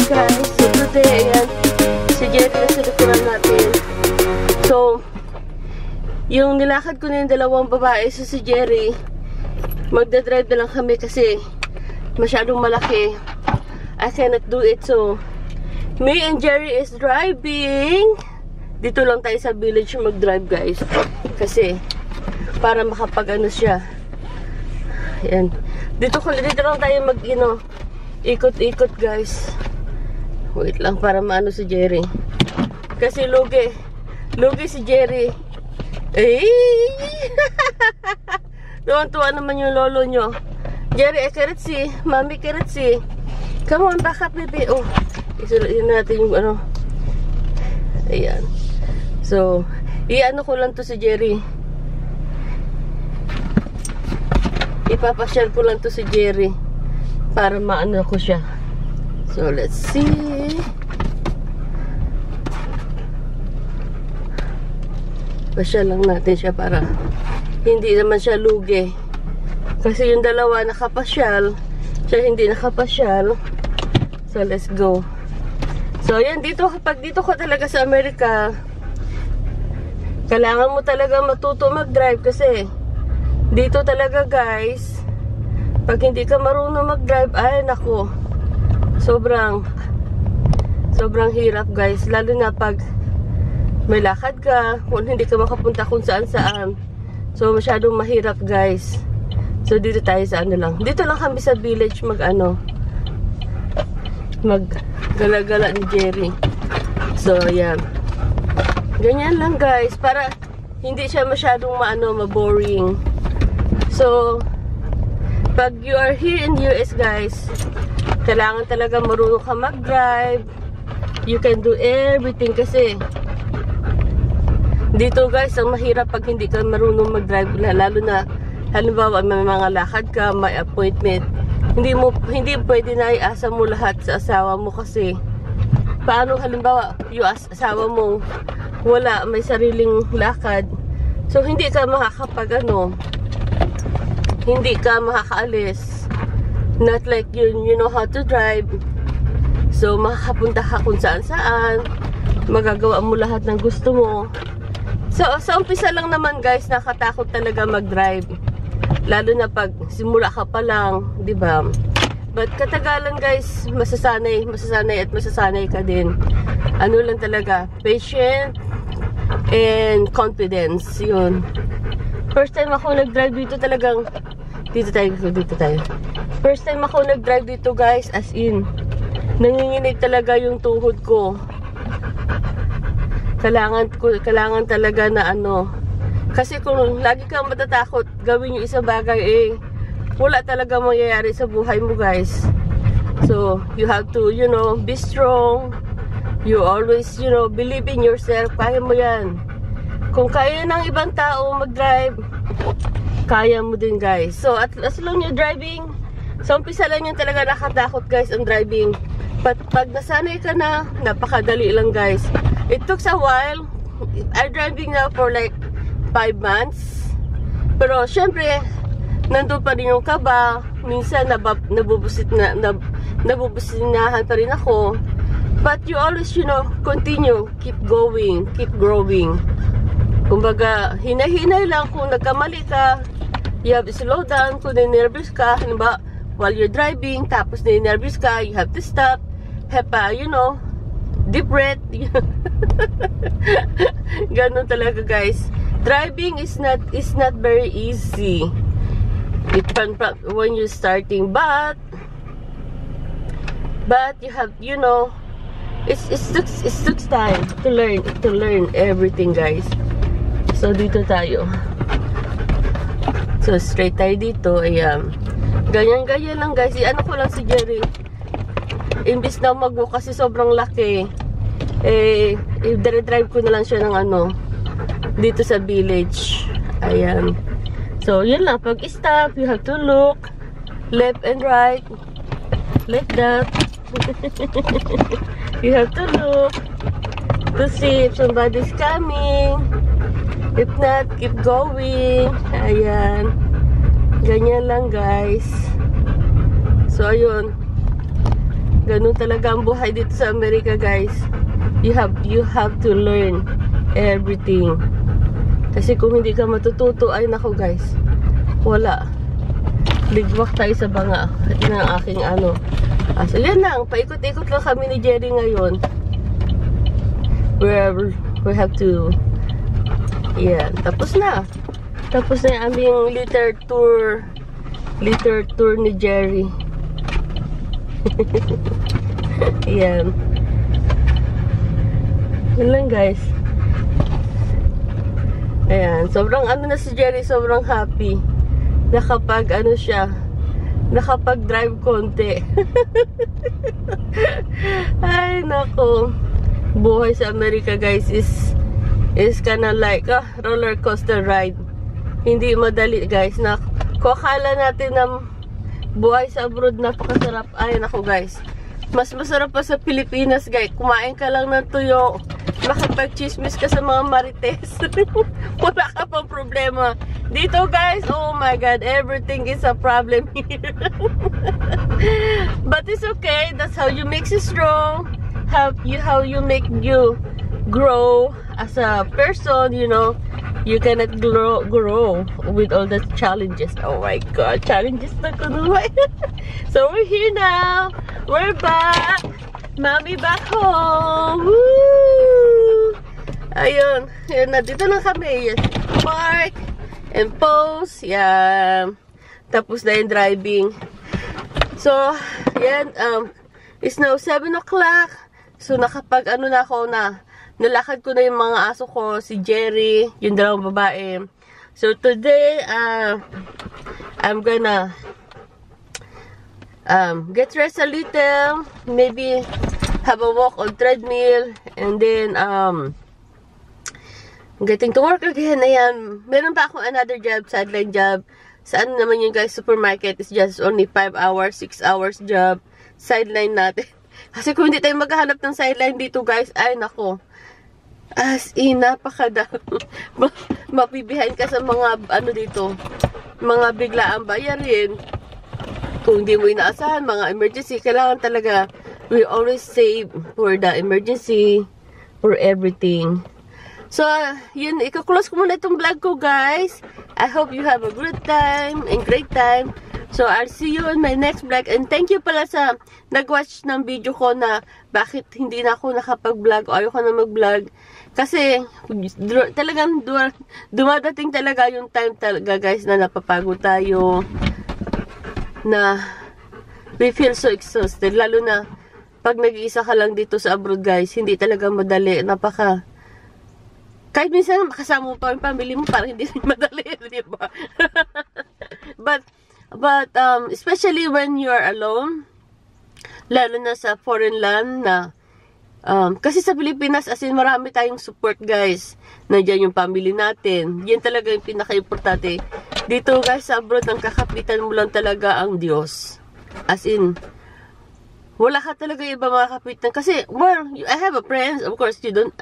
guys, so today, ayan, si Jerry na sinukuran natin. So, yung nilakad ko na yung dalawang babae, so si Jerry, magdadrive na lang kami kasi masyadong malaki. I cannot do it, so, me and Jerry is driving. Dito lang tayo sa village mag-drive, guys. Kasi, para makapag-ano siya. Ayan. Dito lang tayo ikot-ikot, guys. Wait lang para maano si Jerry. Kasi lugi si Jerry. Eh! Tuwan-tuwa naman yung lolo nyo. Jerry, karatsi. Mami, karatsi. Come on, back up, baby. Oh, isulat natin yung ano. Ayan. So, iano ko lang to si Jerry. Ipapasyal ko lang to si Jerry. Para maano ko siya. So, let's see. Pasyal lang natin siya para hindi naman siya lugi. Kasi yung dalawa nakapasyal, siya hindi nakapasyal. So, let's go. So, yan, kapag dito ka talaga sa Amerika, kailangan mo talaga matuto mag-drive kasi dito talaga, guys, pag hindi ka marunong mag-drive, ay, nako. Sobrang hirap, guys. Lalo na pag may lakad ka, kung hindi ka makapunta kung saan-saan. So, masyadong mahirap, guys. So, dito tayo sa ano lang. Dito lang kami sa village mag-gala-gala ni Jerry. So, yan. Ganyan lang, guys. Para hindi siya masyadong ma-boring. So, pag you are here in US, guys, kailangan talaga marunong ka mag-drive. You can do everything kasi dito, guys, ang mahirap pag hindi ka marunong mag-drive, lalo na halimbawa may mga lakad ka, may appointment. Hindi pwede na iasa mo lahat sa asawa mo kasi paano halimbawa yung asawa mo wala, may sariling lakad. So hindi ka hindi ka makakaalis. Not like you know how to drive. So, makakapunta ka kung saan-saan. Magagawa mo lahat ng gusto mo. So, sa umpisa lang naman, guys, nakatakot talaga mag-drive. Lalo na pag simula ka pa lang, di ba? But katagalan, guys, masasanay ka din. Ano lang talaga, patient and confidence. Yun. First time ako nag-drive dito talagang, dito tayo. First time ako nag-drive dito, guys, as in, nanginginig talaga yung tuhod ko. Kailangan talaga na ano. Kasi kung lagi kang matatakot, gawin yung isang bagay, wala talaga mangyayari sa buhay mo, guys. So, you have to, be strong. You always, believe in yourself. Kaya mo yan. Kung kaya ng ibang tao mag-drive, kaya mo din, guys. So, as long you're driving, sa umpisa lang yun talaga nakatakot, guys, ang driving. But pag nasanay ka na, napakadali lang, guys. It took a while. I'm driving now for like 5 months. Pero, syempre, nandun pa rin yung kaba. Minsan, nabubusinahan pa rin ako. But you always, continue. Keep going. Keep growing. Kumbaga, hinay-hinay lang kung nagkamali ka. You have to slow down kung nervous ka. Halimbawa, while you're driving, tapos nervous ka, you have to stop. Have a, deep breath. Ganun talaga, guys. Driving is not very easy. When you're starting, but you have, it took time to learn everything, guys. So, dito tayo. So, straight tayo dito. Ayan. Ganyan lang, guys. Ano ko lang si Jerry. Imbis na mag-walk kasi sobrang laki. I-drive ko na lang siya ng dito sa village. Ayan. So, yun lang. Pag stop, you have to look left and right. Like that. You have to look to see if somebody's coming. If not, keep going. Ayan. Ganyan lang, guys. So, ayun. Ganun talaga ang buhay dito sa Amerika, guys. You have to learn everything. Kasi kung hindi ka matututo, ay nako guys, wala. Ligwak tayo sa banga. Yun ang aking ano. So yan lang, paikot-ikot lang kami ni Jerry ngayon. We have to, yan, tapos na yung aming liter tour ni Jerry. Yan. Yun lang guys. Ayan, sobrang ano na si Jerry, sobrang happy. Nakapag ano siya, nakapag drive konti. Ay nako, buhay sa Amerika guys is kinda like a roller coaster ride. Hindi madali guys. Kung akala natin na buhay sa abroad napakasarap, ay nako guys, mas masarap pa sa Pilipinas guys. Kumain ka lang ng tuyo, makapag-chismis ka sa mga marites. Wala ka pang problema. Dito guys, oh my god, everything is a problem here. But it's okay. That's how you make you strong. How you make you grow as a person, you know. You cannot grow with all the challenges. Oh my god, challenges na ko naman. So we're here now. We're back. Mommy back home. Woo! Ayun. Ayun na. Dito lang kami. Yes. Park and pause. Yan. Tapos na yung driving. So, yan. It's now 7 o'clock. So, nakapag ano na ako na nalakad ko na yung mga aso ko, si Jerry, yung dalawang babae. So, today, I'm gonna get dressed a little, maybe have a walk on treadmill, and then, getting to work again. Ayan, meron pa akong another job, sideline job. Saan naman yun guys, supermarket is just only 5 hours, 6 hours job, sideline natin. Kasi kung hindi tayo maghahanap ng sideline dito guys, ay nako, as in, napakadami. Mapibihain ka sa mga, ano dito, mga biglaang bayarin. Kung hindi mo inaasahan, mga emergency, kailangan talaga, we always save for the emergency, for everything. So, yun, ikaklose ko muna itong vlog ko, guys. I hope you have a good time and great time. So, I'll see you in my next vlog. And thank you pala sa nag-watch ng video ko na bakit hindi na ako nakapag-vlog o ayoko na mag-vlog. Kasi, talagang dumadating talaga yung time talaga, guys, na napapagod tayo. Na we feel so exhausted. Lalo na, pag nag-iisa ka lang dito sa abroad, guys, hindi talaga madali. Kahit minsan makasama mo pa yung family mo, parang hindi rin madali, di ba? But, especially when you are alone, lalo na sa foreign land na, kasi sa Pilipinas, as in, marami tayong support, guys. Nandiyan yung family natin. Yan talaga yung pinaka-importante. Dito, guys, sa abroad, ang kakapitan mo lang talaga ang Diyos. As in, wala ka talaga iba mga kapitan. Kasi, well, I have a friends. Of course, you don't.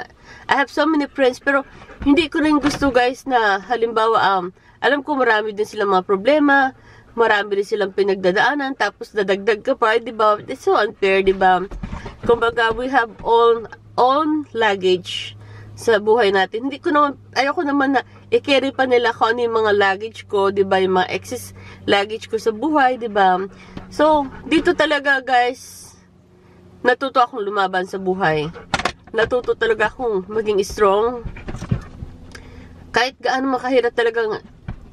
I have so many friends. Pero, hindi ko rin gusto, guys, na halimbawa, alam ko marami din silang mga problema. Marami rin silang pinagdadaanan. Tapos, dadagdag ka pa. Diba? It's so unfair, diba? Kumbaga, we have own luggage sa buhay natin. Hindi ko naman, ayoko naman na i-carry pa nila kung ano yung mga luggage ko, diba? Yung mga excess luggage ko sa buhay, diba? So, dito talaga, guys, natuto akong lumaban sa buhay. Natuto talaga akong maging strong. Kahit gaano makahirap talagang,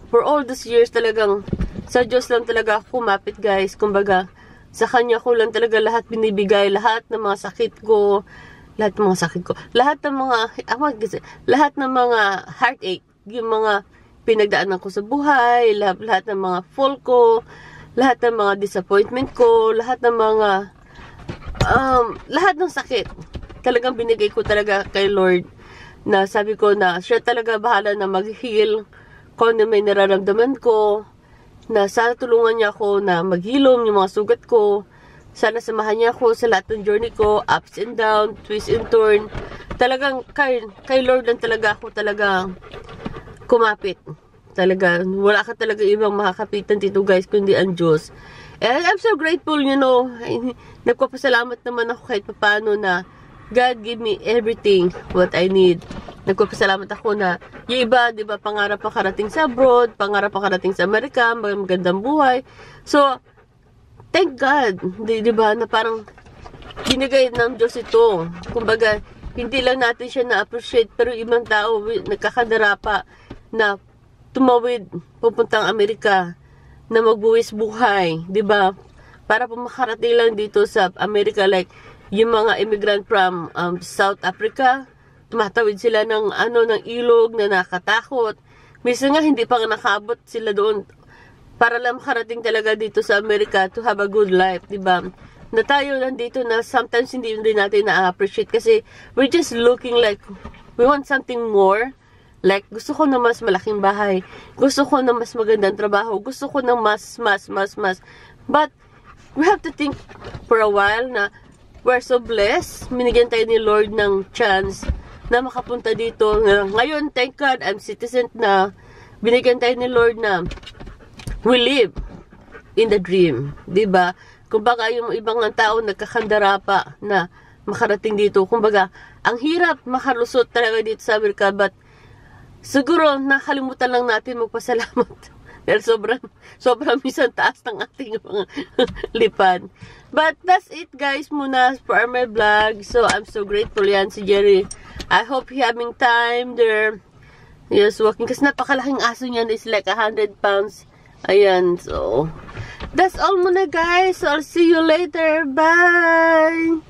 for all these years talagang, sa Diyos lang talaga ako kumapit, guys. Kumbaga, sa Kanya ko lang talaga lahat binibigay, lahat ng mga sakit ko, lahat ng mga heartache, yung mga pinagdaanan ko sa buhay, lahat ng mga fall ko, lahat ng mga disappointment ko, lahat ng mga lahat ng sakit talagang binigay ko talaga kay Lord, na sabi ko na siya talaga bahala na mag-heal kung ano may nararamdaman ko, na sana tulungan niya ako na maghilom yung mga sugat ko. Sana samahan niya ako sa lahat ng journey ko, ups and down, twist and turn. Talagang kay Lord lang talaga ako talaga kumapit. Talaga, wala ka talaga ibang makakapitan dito, guys, kundi ang Diyos. And I'm so grateful, you know, nagpapasalamat naman ako kahit paano na God give me everything what I need. Nagpapasalamat ako na yung iba, di ba, pangarap makarating sa abroad, pangarap makarating sa Amerika, magandang buhay. So, thank God, di ba, na parang binigay ng Diyos ito. Kumbaga, hindi lang natin siya na-appreciate, pero ibang tao nagkakadarapa na tumawid pupuntang Amerika na magbuwis buhay, di ba? Para po makarating lang dito sa Amerika, like yung mga immigrant from South Africa, tumatawid sila ng ng ilog na nakatakot. Minsan nga hindi pa nakaabot sila doon para lang makarating talaga dito sa Amerika to have a good life, di ba? Na tayo nandito na sometimes hindi rin natin na-appreciate kasi we're just looking like we want something more. Like, gusto ko na mas malaking bahay. Gusto ko na mas magandang trabaho. Gusto ko na mas. But, we have to think for a while na we're so blessed. Minigyan tayo ni Lord ng chance na makapunta dito. Ngayon, thank God, I'm citizen na. Binigyan tayo ni Lord na we live in the dream. Diba? Kumbaga, yung ibang tao nagkakandara pa na makarating dito. Kumbaga, ang hirap makalusot talaga dito sa Amerika, but siguro, nakalimutan lang natin magpasalamat. Dahil sobrang minsan taas ng ating mga lipad. But that's it guys muna for my vlog. So, I'm so grateful yan si Jerry. I hope he having time there. Yes, walking. Kasi napakalaking aso niyan is like 100 pounds. Ayan, so. That's all muna guys. So, I'll see you later. Bye!